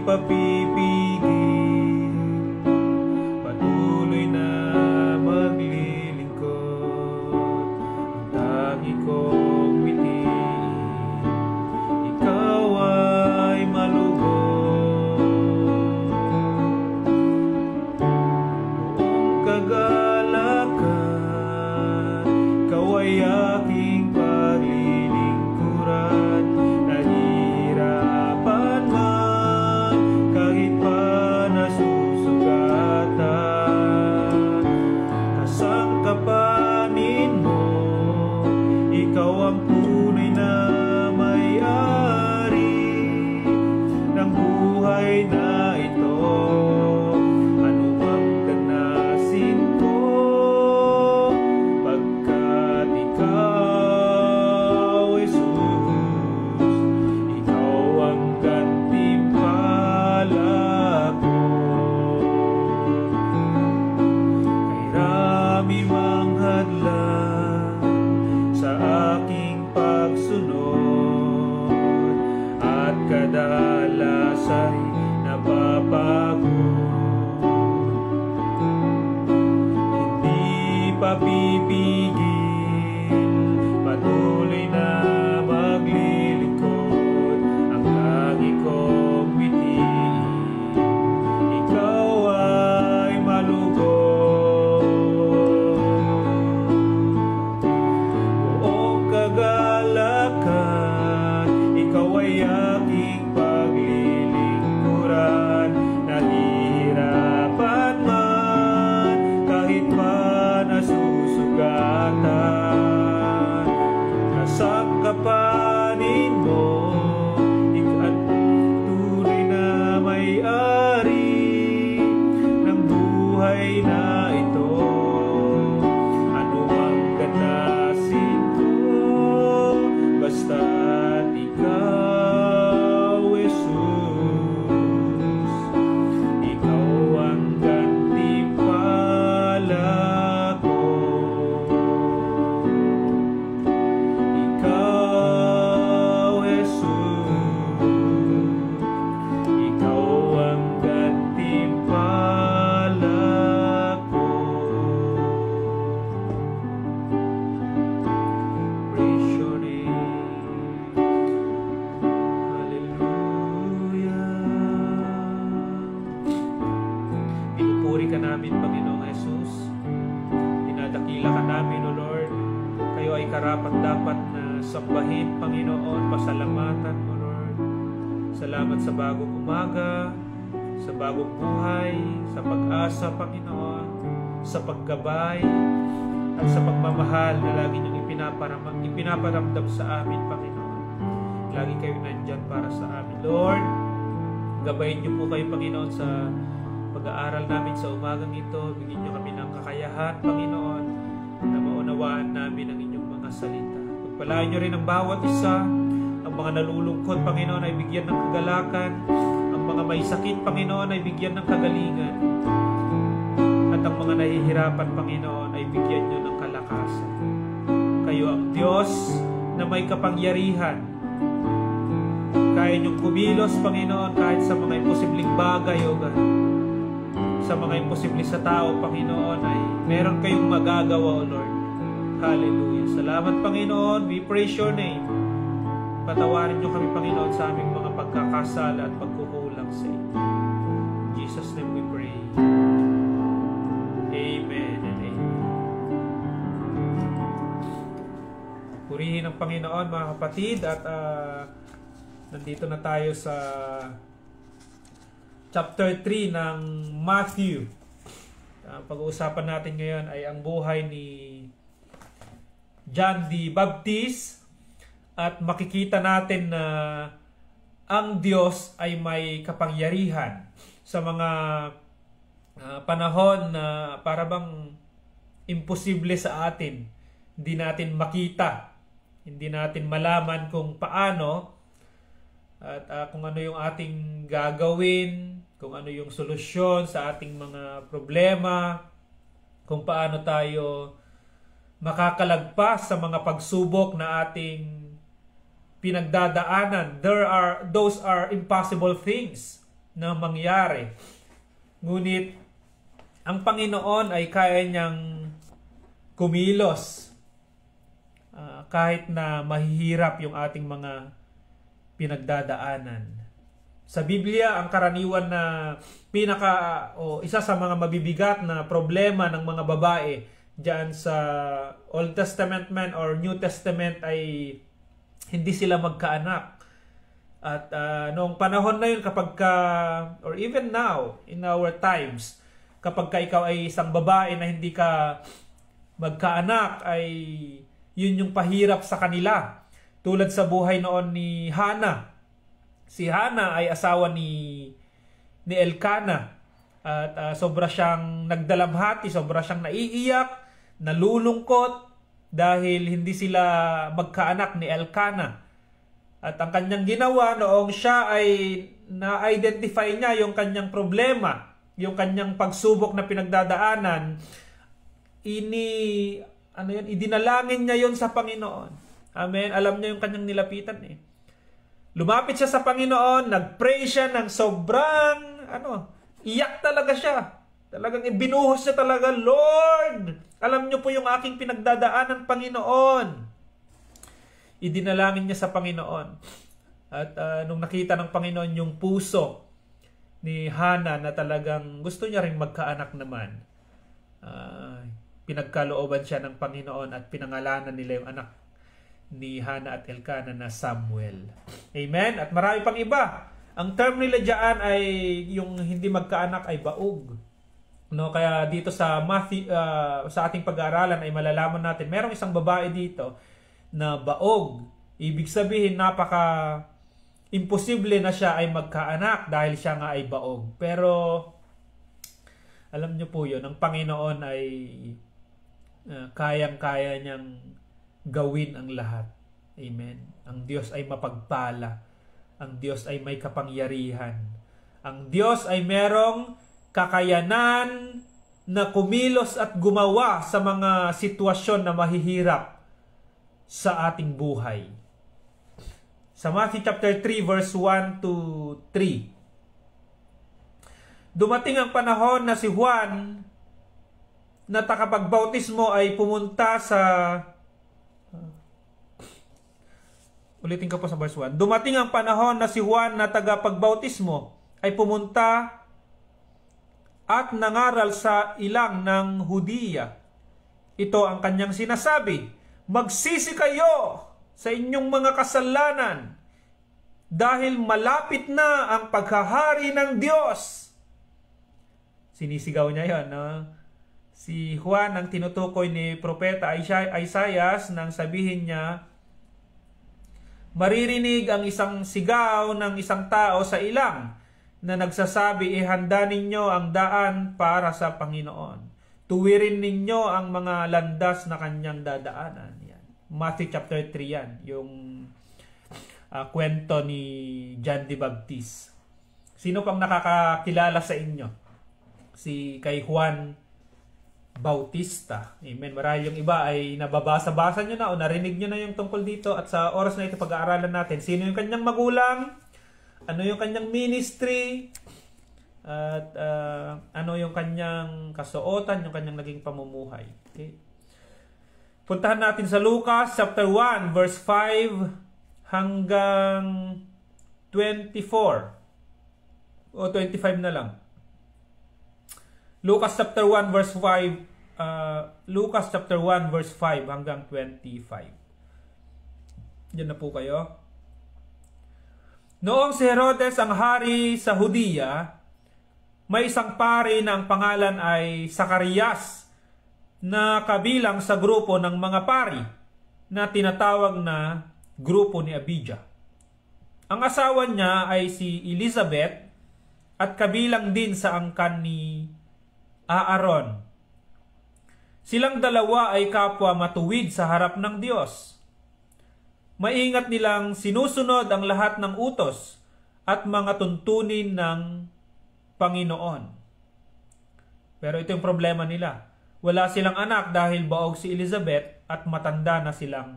papipigil, patuloy na maglilingkod. Ang tangi kong witiin, ikaw ay malugod. Buong kagalakan, ikaw ay aking paglilingkuran. Nahihirapan man, kahit pa nasusugatan, kasangkapanin mo, ikaw ang tunay na may-ari ng buhay na ito. Ano mang danasin ko, pagkat ikaw, Jesus, ikaw ang gantimpala ko. Kay rami mang hadlang sa aking pagsunod, at kadalas ay napapagod. Hindi papipigil, patuloy na maglilingkod. Ang tangi kong witiin, ikaw ay malugod. Buong kagalakan, ikaw ay aking paglilingkuran. Nahihirapan man, kahit pa nasusugatan, kasangkapanin mo, ikaw tunay na may-ari ng buhay na ito. Ano mang ganasin ko, basta't ikaw, Jesus, ikaw ang gantimpala ko. Ikaw, Jesus, ikaw ang gantimpala ko. Praise your name. Hallelujah. Pinupuri ka namin, Panginoong Jesus. Dinadakila ka namin, O Lord. Kayo ay karapat-dapat na sambahin, Panginoon, pasalamatan, O Lord. Salamat sa bagong umaga, sa bagong buhay, sa pag-asa, Panginoon, sa paggabay, at sa pagmamahal na lagi niyong ipinaparamdam sa amin, Panginoon. Lagi kayo nandyan para sa amin. Lord, gabayin niyo po kayo, Panginoon, sa pag-aaral namin sa umagang ito. Bigyan niyo kami ng kakayahan, Panginoon, na maunawaan namin ang inyong mga salita. Pagpalain niyo rin ang bawat isa. Ang mga nalulungkot, Panginoon, ay bigyan ng kagalakan. Ang mga may sakit, Panginoon, ay bigyan ng kagalingan. At ang mga nahihirapan, Panginoon, ay bigyan niyo ng kalakasan. Kayo ang Diyos na may kapangyarihan. Kaya niyong kumilos, Panginoon, kahit sa mga imposibleng bagay, O God. Sa mga imposible sa tao, Panginoon, ay meron kayong magagawa, O Lord. Hallelujah. Salamat, Panginoon. We praise your name. Patawarin niyo kami, Panginoon, sa aming mga pagkakasala at pagkukulang sa inyo. In Jesus' name we pray. Amen and amen. Purihin ang Panginoon, mga kapatid, at nandito na tayo sa chapter 3 ng Matthew. Pag-uusapan natin ngayon ay ang buhay ni John the Baptist, at makikita natin na ang Diyos ay may kapangyarihan sa mga panahon na para bang imposible sa atin. Hindi natin makita, hindi natin malaman kung paano at kung ano yung ating gagawin, kung ano yung solusyon sa ating mga problema, kung paano tayo makakalagpas sa mga pagsubok na ating pinagdadaanan. Those are impossible things. na mangyari. Ngunit, ang Panginoon ay kaya niyang kumilos kahit na mahihirap yung ating mga pinagdadaanan. Sa Biblia, ang karaniwan na isa sa mga mabibigat na problema ng mga babae diyan sa Old Testament man or New Testament ay hindi sila magkaanak. At noong panahon na yun, or even now, in our times, kapag ikaw ay isang babae na hindi ka magkaanak, ay yun yung pahirap sa kanila. Tulad sa buhay noon ni Hana. Si Hana ay asawa ni Elkanah. At sobra siyang nagdalamhati, sobra siyang naiiyak, nalulungkot dahil hindi sila magkaanak ni Elkanah. At ang kanyang ginawa noong siya ay na-identify niya yung kanyang problema, yung kanyang pagsubok na pinagdadaanan, idinalangin niya yon sa Panginoon. Amen. Alam niya yung kanyang nilapitan eh. Lumapit siya sa Panginoon, nag-pray siya ng sobrang, iyak talaga siya. Talagang ibinuhos siya talaga, Lord, alam niyo po yung aking pinagdadaanan, Panginoon. Idinalangin niya sa Panginoon. At nung nakita ng Panginoon yung puso ni Hana na talagang gusto niya rin magkaanak naman, pinagkalooban siya ng Panginoon at pinangalanan nila yung anak ni Hana at Elkanah na Samuel. Amen? At marami pang iba. Ang term nila dyan ay yung hindi magkaanak ay baog. Kaya dito sa sa ating pag-aaralan ay malalaman natin, merong isang babae dito na baog. Ibig sabihin, imposible na siya ay magkaanak dahil siya nga ay baog. Pero, alam niyo po yun, ang Panginoon ay kayang-kaya niyang gawin ang lahat. Amen. Ang Diyos ay mapagpala. Ang Diyos ay may kapangyarihan. Ang Diyos ay merong kakayanan na kumilos at gumawa sa mga sitwasyon na mahihirap sa ating buhay. Sa Matthew chapter 3 verse 1 to 3. Dumating ang panahon na si Juan na tagapagbautismo ay pumunta sa ulitin ko po sa verse 1. Dumating ang panahon na si Juan na tagapagbautismo ay pumunta at nangaral sa ilang ng Hudiya. Ito ang kanyang sinasabi, magsisi kayo sa inyong mga kasalanan dahil malapit na ang paghahari ng Diyos. Sinisigaw niya yon, Si Juan ang tinutukoy ni Propeta Isaias nang sabihin niya, maririnig ang isang sigaw ng isang tao sa ilang na nagsasabi, ihanda ninyo ang daan para sa Panginoon. Tuwirin ninyo ang mga landas na kanyang dadaanan. Matthew chapter 3 yan, yung kwento ni John the Baptist. Sino pang nakakakilala sa inyo? Kay Juan Bautista. Amen. Marahil yung iba ay nababasa-basa nyo na o narinig nyo na yung tungkol dito at sa oras na ito pag-aaralan natin. Sino yung kanyang magulang? Ano yung kanyang ministry? At ano yung kanyang kasuotan, yung kanyang naging pamumuhay. Okay? Puntahan natin sa Lucas chapter 1 verse 5 hanggang 24 o 25 na lang. Lucas chapter 1 verse 5 Lucas chapter 1 verse 5 hanggang 25. Diyan na po kayo. Noong si Herodes ang hari sa Hudiya, may isang pari na ang pangalan ay Zacarias na kabilang sa grupo ng mga pari na tinatawag na grupo ni Abijah. Ang asawa niya ay si Elizabeth at kabilang din sa angkan ni Aaron. Silang dalawa ay kapwa matuwid sa harap ng Diyos. Maingat nilang sinusunod ang lahat ng utos at mga tuntunin ng Panginoon. Pero ito yung problema nila. Wala silang anak dahil baog si Elizabeth at matanda na silang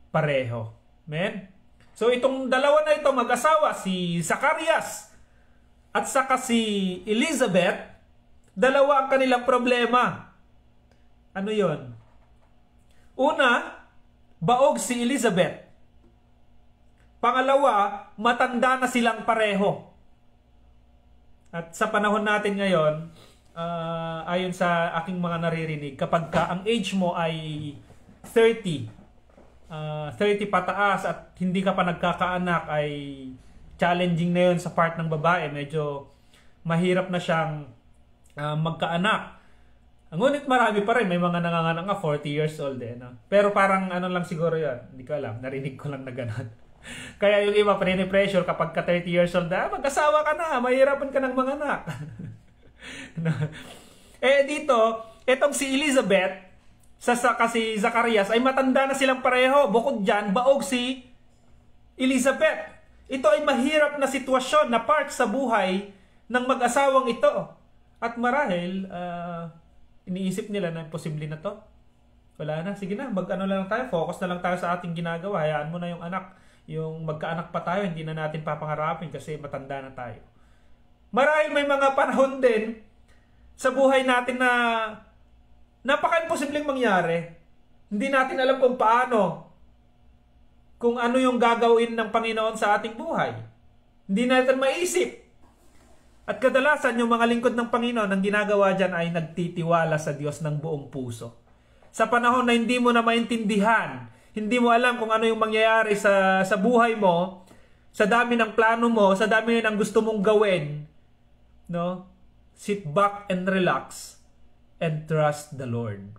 pareho. Amen? So itong dalawa na ito mag-asawa, si Zacarias at saka si Elizabeth, dalawa ang kanilang problema. Ano yon? Una, baog si Elizabeth. Pangalawa, matanda na silang pareho. At sa panahon natin ngayon, ayon sa aking mga naririnig, kapag ang age mo ay 30 pataas at hindi ka pa nagkakaanak, ay challenging na yun sa part ng babae. Medyo mahirap na siyang magkaanak. Ngunit marami pa rin, may mga nanganganak nga 40 years old no? Pero parang ano lang siguro yun, hindi ko alam, narinig ko lang na gano'n. Kaya yung iba pressure kapag ka 30 years old na, mag-asawa ka na, mahirapan ka ng mga anak. Dito, etong si Elizabeth kasi Zacarias ay matanda na silang pareho. Bukod dyan, baog si Elizabeth. Ito ay mahirap na sitwasyon na part sa buhay ng mag-asawang ito. At marahil, iniisip nila na posible na to. Wala na, sige na, mag-ano lang tayo, focus na lang tayo sa ating ginagawa. Hayaan mo na yung anak. Yung magkaanak pa tayo, hindi na natin papangarapin kasi matanda na tayo. Marahil may mga panahon din sa buhay natin na napaka-imposibleng mangyari. Hindi natin alam kung paano, kung ano yung gagawin ng Panginoon sa ating buhay. Hindi natin maisip. At kadalasan yung mga lingkod ng Panginoon, ang ginagawa dyan ay nagtitiwala sa Diyos ng buong puso. Sa panahon na hindi mo na maintindihan, hindi mo alam kung ano yung mangyayari sa buhay mo, sa dami ng plano mo, sa dami ng gusto mong gawin, no? Sit back and relax and trust the Lord.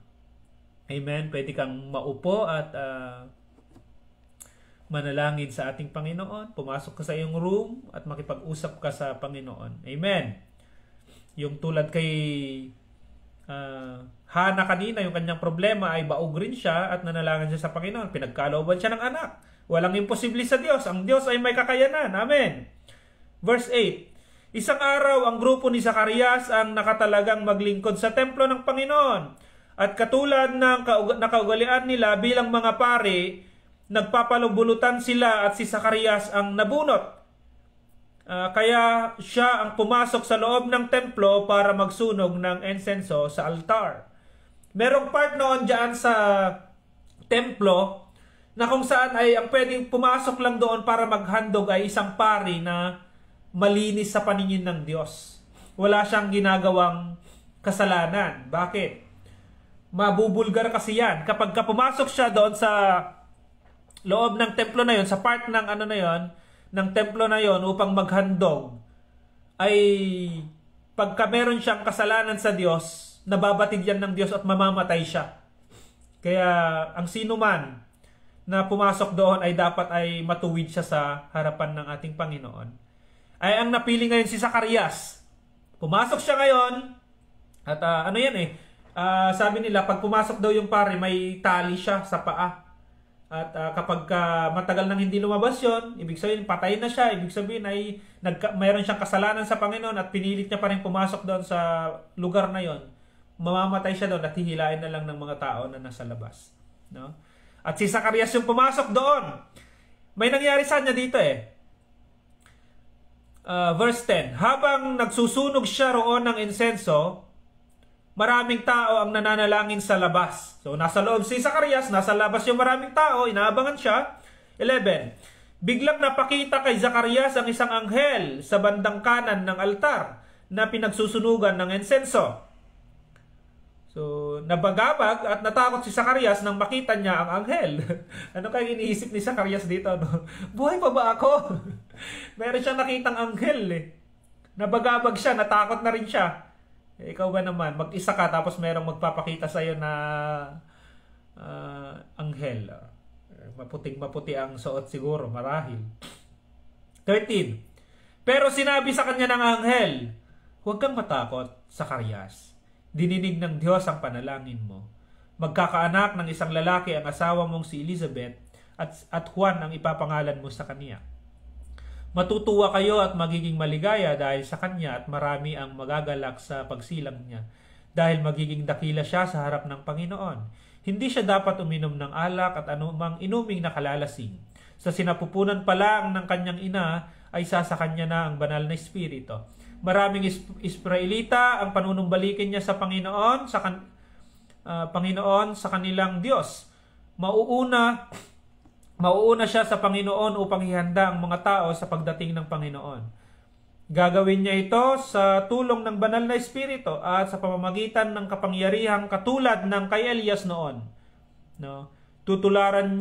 Amen? Pwede kang maupo at manalangin sa ating Panginoon. Pumasok ka sa iyong room at makipag-usap ka sa Panginoon. Amen? Yung tulad kay Hana kanina, yung kanyang problema ay baog rin siya at nanalangin siya sa Panginoon. Pinagkalooban siya ng anak. Walang imposible sa Diyos. Ang Diyos ay may kakayanan. Amen. Verse 8. Isang araw, ang grupo ni Zacarias ang nakatalagang maglingkod sa templo ng Panginoon. At katulad ng nakaugalian nila bilang mga pari, nagpapalubulutan sila at si Zacarias ang nabunot. Kaya siya ang pumasok sa loob ng templo para magsunog ng insenso sa altar. Merong part noon dyan sa templo na kung saan ay ang pwedeng pumasok lang doon para maghandog ay isang pari na malinis sa paningin ng Diyos. Wala siyang ginagawang kasalanan. Bakit? Mabubulgar kasi yan. Kapag pumasok siya doon sa loob ng templo na yon, sa part ng ano na yon, ng templo na yon upang maghandog, ay pagka meron siyang kasalanan sa Diyos, nababatid yan ng Diyos at mamamatay siya. Kaya ang sino man na pumasok doon ay dapat ay matuwid siya sa harapan ng ating Panginoon. Ay ang napili ngayon si Zacarias. Pumasok siya ngayon at sabi nila pag pumasok daw yung pare may tali siya sa paa. At kapag matagal nang hindi lumabas yon, ibig sabihin patay na siya, ibig sabihin ay mayroon siyang kasalanan sa Panginoon at pinilit niya pa rin pumasok doon sa lugar na yon. Mamamatay siya doon at hihilain na lang ng mga tao na nasa labas. No? At si Zacarias yung pumasok doon. May nangyari sa kanya dito verse 10. Habang nagsusunog siya roon ng insenso, maraming tao ang nananalangin sa labas. So, nasa loob si Zacarias, nasa labas yung maraming tao, inaabangan siya. 11. Biglang napakita kay Zacarias ang isang anghel sa bandang kanan ng altar na pinagsusunugan ng insenso. So, nabagabag at natakot si Zacarias nang makita niya ang anghel. Ano kaya iniisip ni Zacarias dito? No? Buhay pa ba ako? Meron siyang nakitang anghel Nabagabag siya, natakot na rin siya. Ikaw ba naman, mag-isa ka tapos merong magpapakita sa iyo na anghel. Maputing-maputi ang suot siguro, marahil. 13. Pero sinabi sa kanya ng anghel, huwag kang matakot, Zacarias. Dininig ng Diyos ang panalangin mo. Magkakaanak ng isang lalaki ang asawa mong si Elizabeth at Juan ang ipapangalan mo sa kaniya. Matutuwa kayo at magiging maligaya dahil sa kanya at marami ang magagalak sa pagsilang niya dahil magiging dakila siya sa harap ng Panginoon. Hindi siya dapat uminom ng alak at anumang inuming nakalalasing. Sa sinapupunan pa lang ng kanyang ina ay sasa kanya na ang banal na espiritu. maraming Israelita ang panunumbalikin niya sa Panginoon, Panginoon sa kanilang Diyos. Mauuna siya sa Panginoon upang ihanda ang mga tao sa pagdating ng Panginoon. Gagawin niya ito sa tulong ng banal na Espiritu at sa pamamagitan ng kapangyarihang katulad ng kay Elias noon. No? Tuturuan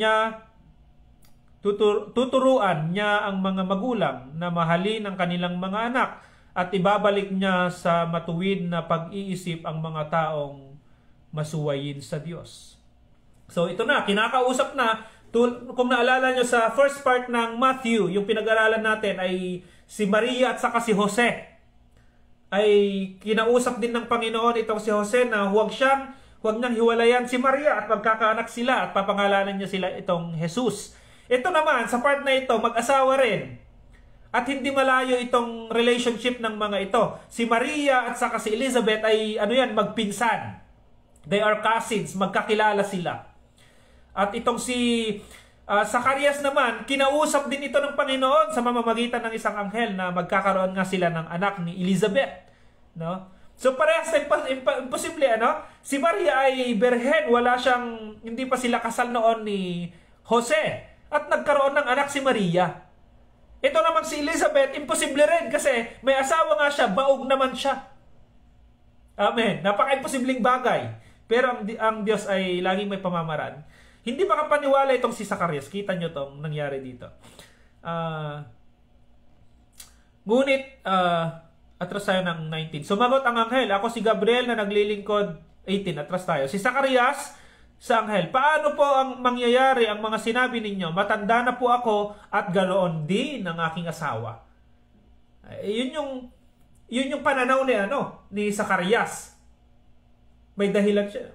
niya ang mga magulang na mahalin ang kanilang mga anak at ibabalik niya sa matuwid na pag-iisip ang mga taong masuwayin sa Diyos. So ito na, kinakausap na, kung naalala nyo sa first part ng Matthew, yung pinag-aralan natin ay si Maria at saka si Jose. Ay kinausap din ng Panginoon itong si Jose na huwag niyang hiwalayan si Maria at magkakaanak sila at papangalanan niya sila itong Jesus. Ito naman, sa part na ito, mag-asawa rin. At hindi malayo itong relationship ng mga ito. Si Maria at saka si Elizabeth ay magpinsan. They are cousins, magkakilala sila. At itong si Zacarias naman, kinausap din ito ng Panginoon sa mamamagitan ng isang anghel na magkakaroon nga sila ng anak ni Elizabeth. No? So parehas imposible, Si Maria ay berhen, hindi pa sila kasal noon ni Jose. At nagkaroon ng anak si Maria. Ito naman si Elizabeth, imposible rin kasi may asawa nga siya, baog naman siya. Amen. Napaka-imposibleng bagay. Pero ang Diyos ay laging may pamamaraan. Hindi makapaniwala itong si Zacarias. Kita nyo itong nangyari dito. Ngunit, atras tayo ng 19. Sumagot ang anghel, ako si Gabriel na naglilingkod. 18, atras tayo. Si Zacarias sa anghel, paano po ang mangyayari ang mga sinabi ninyo? Matanda na po ako at ganoon din ang aking asawa. Yun yung pananaw ni Zacarias. May dahilan siya.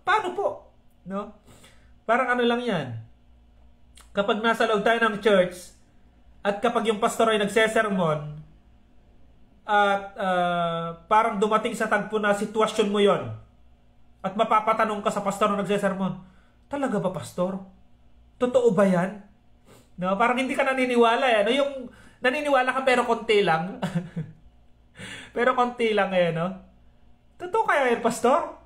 Paano po? No? Parang lang yan. Kapag nasa loob tayo ng church at kapag yung pastor ay nagsesermon at parang dumating sa tagpo na sitwasyon mo yon at mapapatanong ka sa pastor na nagsesermon, talaga ba pastor? Totoo ba yan? No? Parang hindi ka naniniwala. Yung naniniwala ka pero konti lang. Pero konti lang Totoo kaya yan, pastor?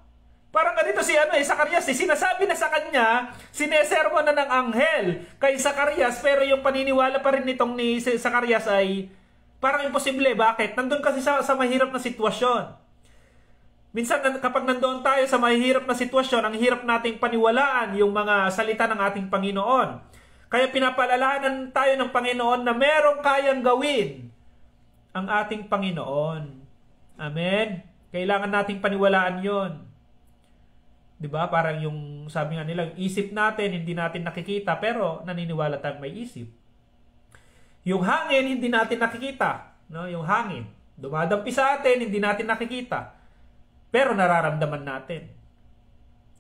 Parang ganito si Zacarias, sinasabi na sa kanya, sinesermon na ng anghel kay Zacarias, pero yung paniniwala pa rin nitong ni Zacarias ay parang imposible. Bakit? Nandun kasi sa mahirap na sitwasyon. Minsan kapag nandoon tayo sa mahirap na sitwasyon, ang hirap nating paniwalaan yung mga salita ng ating Panginoon. Kaya pinapaalalahanan tayo ng Panginoon na merong kayang gawin ang ating Panginoon. Amen? Kailangan nating paniwalaan yon. Diba? Parang yung sabi nga nila, isip natin, hindi natin nakikita, pero naniniwala tayong may isip. Yung hangin, hindi natin nakikita. No? Yung hangin, dumadampi sa atin, hindi natin nakikita. Pero nararamdaman natin.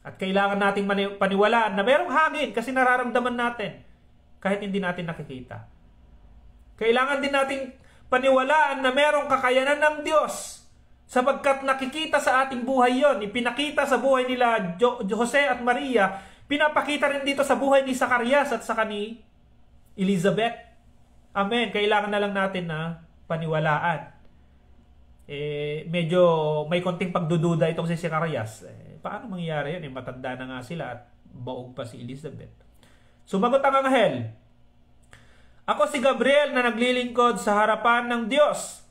At kailangan nating paniwalaan na merong hangin kasi nararamdaman natin kahit hindi natin nakikita. Kailangan din nating paniwalaan na merong kakayanan ng Diyos sapagkat nakikita sa ating buhay yon. Ipinakita sa buhay nila Jose at Maria, pinapakita rin dito sa buhay ni Zacarias at saka ni Elizabeth. Amen. Kailangan na lang natin na paniwalaan. Medyo may konting pagdududa itong si Zacarias. Paano mangyayari yun? Matanda na nga sila at baog pa si Elizabeth. Sumagot ang anghel, ako si Gabriel na naglilingkod sa harapan ng Diyos.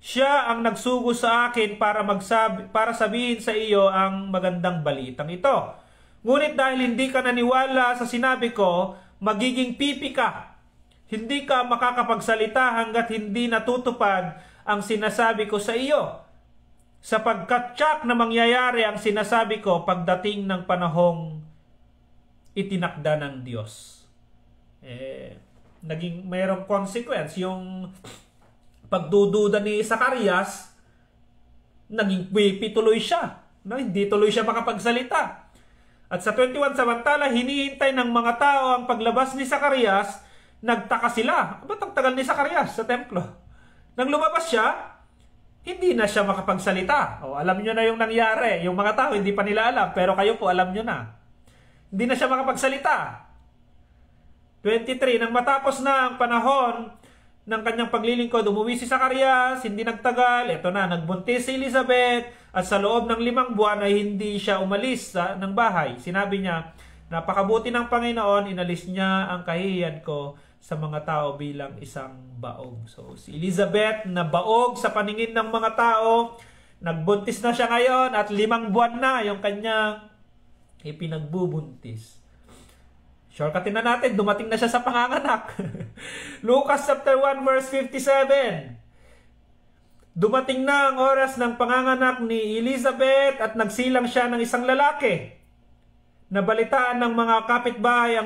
Siya ang nagsugo sa akin para sabihin sa iyo ang magandang balitang ito. Ngunit dahil hindi ka naniwala sa sinabi ko, magiging pipi ka. Hindi ka makakapagsalita hanggat hindi natutupad ang sinasabi ko sa iyo. Sapagkat tiyak na mangyayari ang sinasabi ko pagdating ng panahong itinakda ng Diyos. Naging mayroong consequence. Yung pagdududa ni Zacarias, naging pipi tuloy siya. No? Hindi tuloy siya makapagsalita. At sa 21, samantala, hinihintay ng mga tao ang paglabas ni Zacarias, nagtaka sila. Ba't ang tagal ni Zacarias sa templo? Nang lumabas siya, hindi na siya makapagsalita. Alam nyo na yung nangyari. Yung mga tao, hindi pa nila alam. Pero kayo po, alam nyo na. Hindi na siya makapagsalita. 23, nang matapos na ang panahon ng kanyang paglilingkod, umuwi si Zacarias, hindi nagtagal, eto na, nagbuntis si Elizabeth, at sa loob ng 5 buwan ay hindi siya umalis ng bahay. Sinabi niya, napakabuti ng Panginoon, inalis niya ang kahihiyan ko sa mga tao bilang isang baog. So, si Elizabeth na baog sa paningin ng mga tao, nagbuntis na siya ngayon at 5 buwan na yung kanyang ipinagbubuntis. Shortcutin na natin, dumating na siya sa panganganak. Lucas chapter 1 verse 57. Dumating na ang oras ng panganganak ni Elizabeth at nagsilang siya ng isang lalaki. Nabalitaan ng mga kapitbahay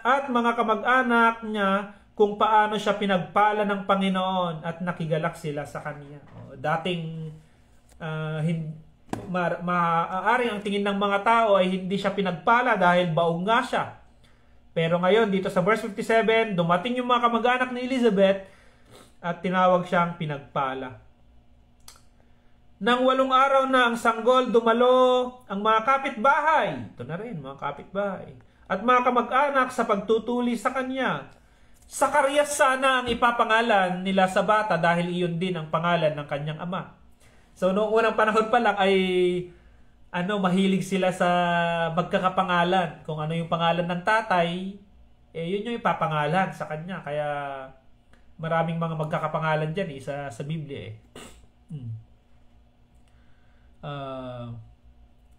at mga kamag-anak niya kung paano siya pinagpala ng Panginoon at nakigalak sila sa kanya. Dating maaari ang tingin ng mga tao ay hindi siya pinagpala dahil baog nga siya. Pero ngayon, dito sa verse 57, dumating yung mga kamag-anak ni Elizabeth at tinawag siyang pinagpala. Nang 8 araw na ang sanggol, dumalo ang mga kapitbahay. Ito na rin, mga kapitbahay. At mga kamag-anak sa pagtutuli sa kanya. Zacarias sana ang ipapangalan nila sa bata dahil iyon din ang pangalan ng kanyang ama. So, noong unang panahon pa lang ay mahilig sila sa magkakapangalan. Kung ano yung pangalan ng tatay, yun yung ipapangalan sa kanya. Kaya maraming mga magkakapangalan dyan sa Biblia .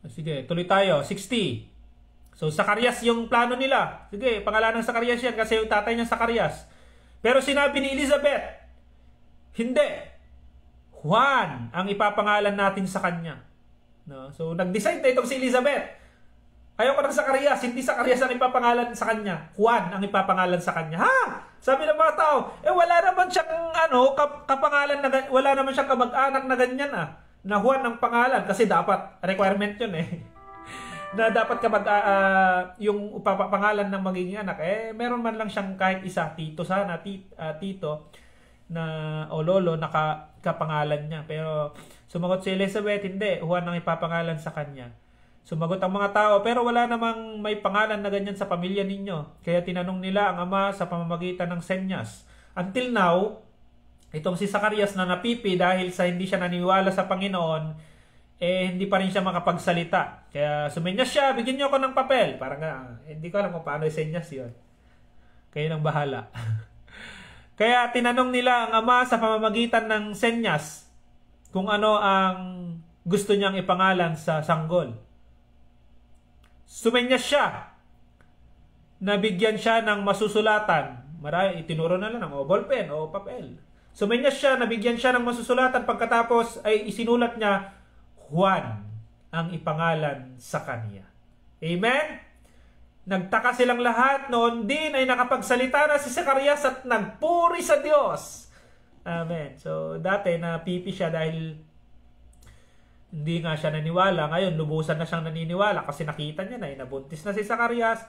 Sige, tuloy tayo. 60. So, Zacarias yung plano nila. Sige, pangalan ng Zacarias yan kasi yung tatay niya Zacarias. Pero sinabi ni Elizabeth, hindi. Juan ang ipapangalan natin sa kanya. No? So, nag-decide na itong si Elizabeth. Ayaw ko ng Zacarias, hindi Zacarias ang ipapangalan sa kanya. Juan ang ipapangalan sa kanya. Ha? Sabi ng mga tao, wala naman siyang kapangalan na wala naman siyang kamag-anak na ganyan na Juan ang pangalan kasi dapat requirement 'yun na dapat kapag yung pangalan ng magiging anak meron man lang siyang kahit isa, tito sana, tito na o lolo na kapangalan niya. Pero sumagot si Elizabeth, hindi, Juan ang ipapangalan sa kanya. Sumagot ang mga tao, pero wala namang may pangalan na ganyan sa pamilya ninyo. Kaya tinanong nila ang ama sa pamamagitan ng senyas. Until now, itong si Zacarias na napipi dahil sa hindi siya naniwala sa Panginoon, hindi pa rin siya makapagsalita. Kaya sumenyas siya, bigyan niyo ako ng papel. Parang hindi ko alam kung paano i-senyas yun. Kayo nang bahala. Kaya tinanong nila ang ama sa pamamagitan ng senyas kung ano ang gusto niyang ipangalan sa sanggol. Sumenyas siya. Nabigyan siya ng masusulatan. Itinuro na lang ng ballpen o papel. Sumenyas siya, nabigyan siya ng masusulatan. Pagkatapos ay isinulat niya, Juan ang ipangalan sa kanya. Amen? Nagtaka silang lahat, noon din ay nakapagsalita na si Zacarias at nagpuri sa Diyos. Amen. So, dati napipi siya dahil hindi nga siya naniwala. Ngayon, lubusan na siyang naniniwala kasi nakita niya na nabuntis na si Zacarias.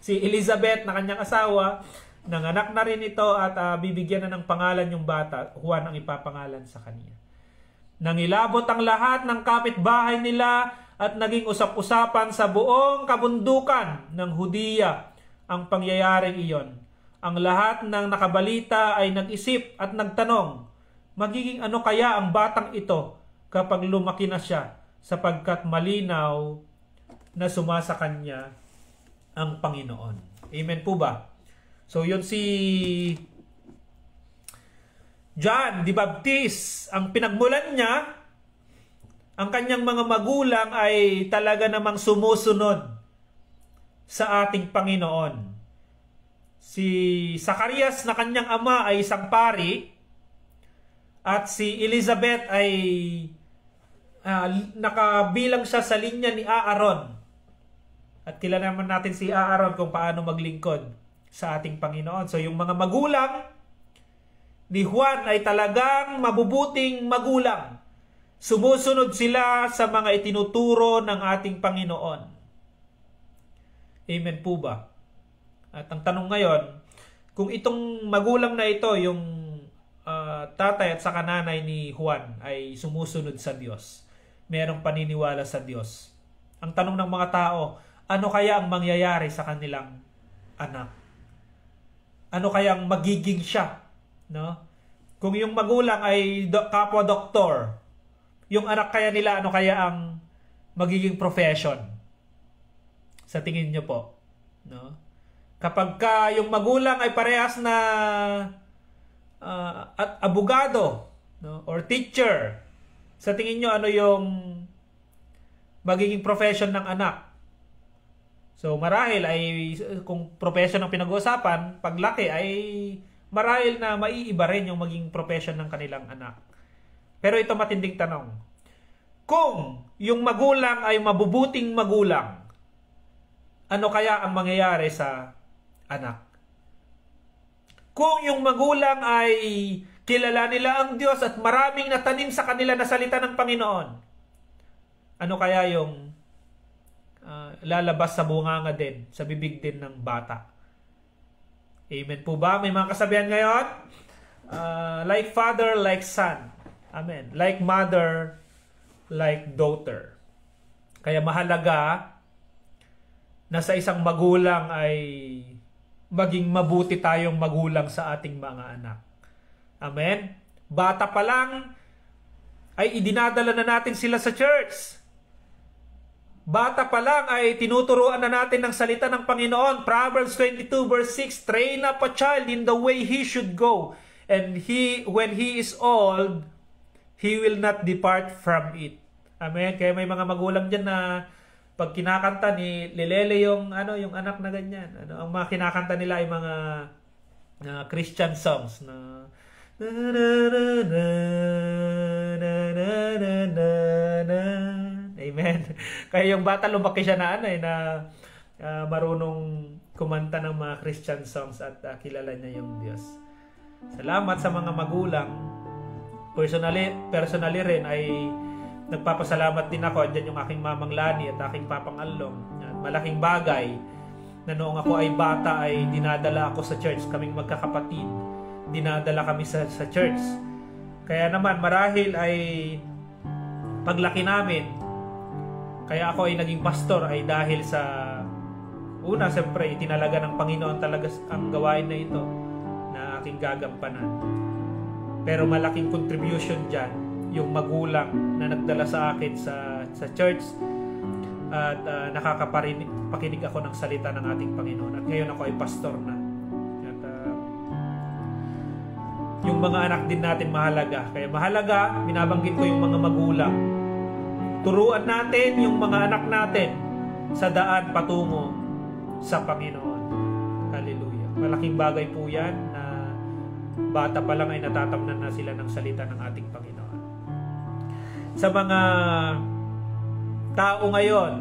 Si Elizabeth na kanyang asawa. Nanganak na rin ito at bibigyan na ng pangalan yung bata. Juan ang ipapangalan sa kanya. Nangilabot ang lahat ng kapitbahay nila at naging usap-usapan sa buong kabundukan ng Hudiya ang pangyayaring iyon. Ang lahat ng nakabalita ay nag-isip at nagtanong, magiging ano kaya ang batang ito kapag lumaki na siya, sapagkat malinaw na sumasa kanya ang Panginoon. Amen po ba? So yun si John the Baptist, ang pinagmulan niya, ang kanyang mga magulang ay talaga namang sumusunod sa ating Panginoon. Si Zacarias na kanyang ama ay isang pari at si Elizabeth ay nakabilang siya sa linya ni Aaron. At kilala naman natin si Aaron kung paano maglingkod sa ating Panginoon. So yung mga magulang ni Juan ay talagang mabubuting magulang. Sumusunod sila sa mga itinuturo ng ating Panginoon. Amen po ba? At ang tanong ngayon, kung itong magulang na ito, yung tatay at saka nanay ni Juan ay sumusunod sa Diyos, merong paniniwala sa Diyos. Ang tanong ng mga tao, ano kaya ang mangyayari sa kanilang anak? Ano kaya ang magiging siya no? Kung yung magulang ay kapwa doktor, yung anak kaya nila, ano kaya ang magiging profession? Sa tingin nyo po, no? Kapag yung magulang ay parehas na abogado, no, or teacher, sa tingin nyo ano yung magiging profession ng anak? So marahil ay, kung profession ang pinag-uusapan, paglaki ay marahil na maiiba rin yung maging profession ng kanilang anak. Pero ito matinding tanong. Kung yung magulang ay mabubuting magulang, ano kaya ang mangyayari sa anak? Kung yung magulang ay kilala nila ang Diyos at maraming natanim sa kanila na salita ng Panginoon, ano kaya yung lalabas sa bunganga din, sa bibig din ng bata? Amen po ba? May mga kasabihan ngayon? Like father, like son. Amen. Like mother, like daughter. Kaya mahalaga na sa isang magulang ay maging mabuti tayong magulang sa ating mga anak. Amen? Bata pa lang ay idinadala na natin sila sa church. Bata pa lang ay tinuturuan na natin ng salita ng Panginoon. Proverbs 22 verse 6, train up a child in the way he should go, and when he is old, he will not depart from it. Amen? Kaya may mga magulang dyan na pag kinakanta ni Lilele yung anak na ganyan. Ang mga kinakanta nila ay mga Christian songs na Amen. Kaya yung bata lumaki siya na marunong kumanta ng mga Christian songs at kilala niya yung Diyos. Salamat sa mga magulang. Personally rin ay nagpapasalamat din ako. Andiyan yung aking mamang Lani at aking papang Along. At malaking bagay na noong ako ay bata ay dinadala ako sa church. Kaming magkakapatid, dinadala kami sa church. Kaya naman marahil ay paglaki namin, kaya ako ay naging pastor ay dahil sa una, siyempre itinalaga ng Panginoon talaga ang gawain na ito na aking gagampanan. Pero malaking contribution dyan yung magulang na nagdala sa akin sa church at nakakapakinig ako ng salita ng ating Panginoon. At ngayon ako ay pastor na. At yung mga anak din natin mahalaga. Kaya mahalaga, binabanggit ko yung mga magulang. Turuan natin yung mga anak natin sa daan patungo sa Panginoon. Hallelujah. Malaking bagay po yan na bata pa lang ay natatamnan na sila ng salita ng ating Panginoon. Sa mga tao ngayon,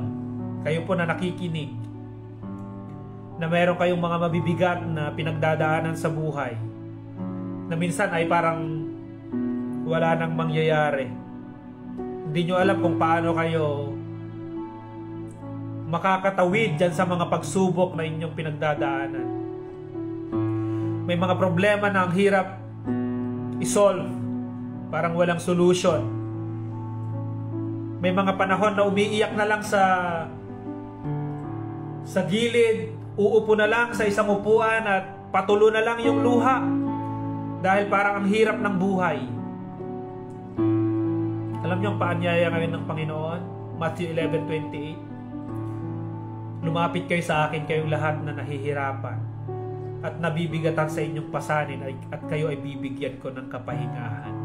kayo po na nakikinig, na mayroon kayong mga mabibigat na pinagdadaanan sa buhay, na minsan ay parang wala nang mangyayari. Hindi nyo alam kung paano kayo makakatawid dyan sa mga pagsubok na inyong pinagdadaanan. May mga problema na ang hirap isolve, parang walang solution. May mga panahon na umiiyak na lang sa gilid, uupo na lang sa isang upuan at patulo na lang yung luha dahil parang ang hirap ng buhay. Alam niyo ang paanyaya ngayon ng Panginoon? Matthew 11:28. Lumapit kayo sa akin, kayong lahat na nahihirapan at nabibigatan sa inyong pasanin, at kayo ay bibigyan ko ng kapahingahan.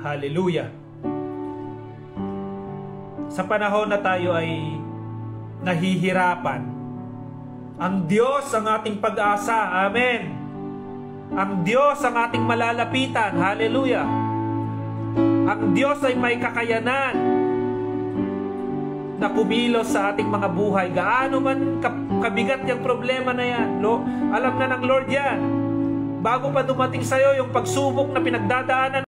Hallelujah! Sa panahon na tayo ay nahihirapan, ang Diyos ang ating pag-asa. Amen. Ang Diyos ang ating malalapitan. Hallelujah. Ang Diyos ay may kakayanan na kumilos sa ating mga buhay. Gaano man kabigat yung problema na yan, alam na ng Lord yan. Bago pa dumating sa'yo yung pagsubok na pinagdadaanan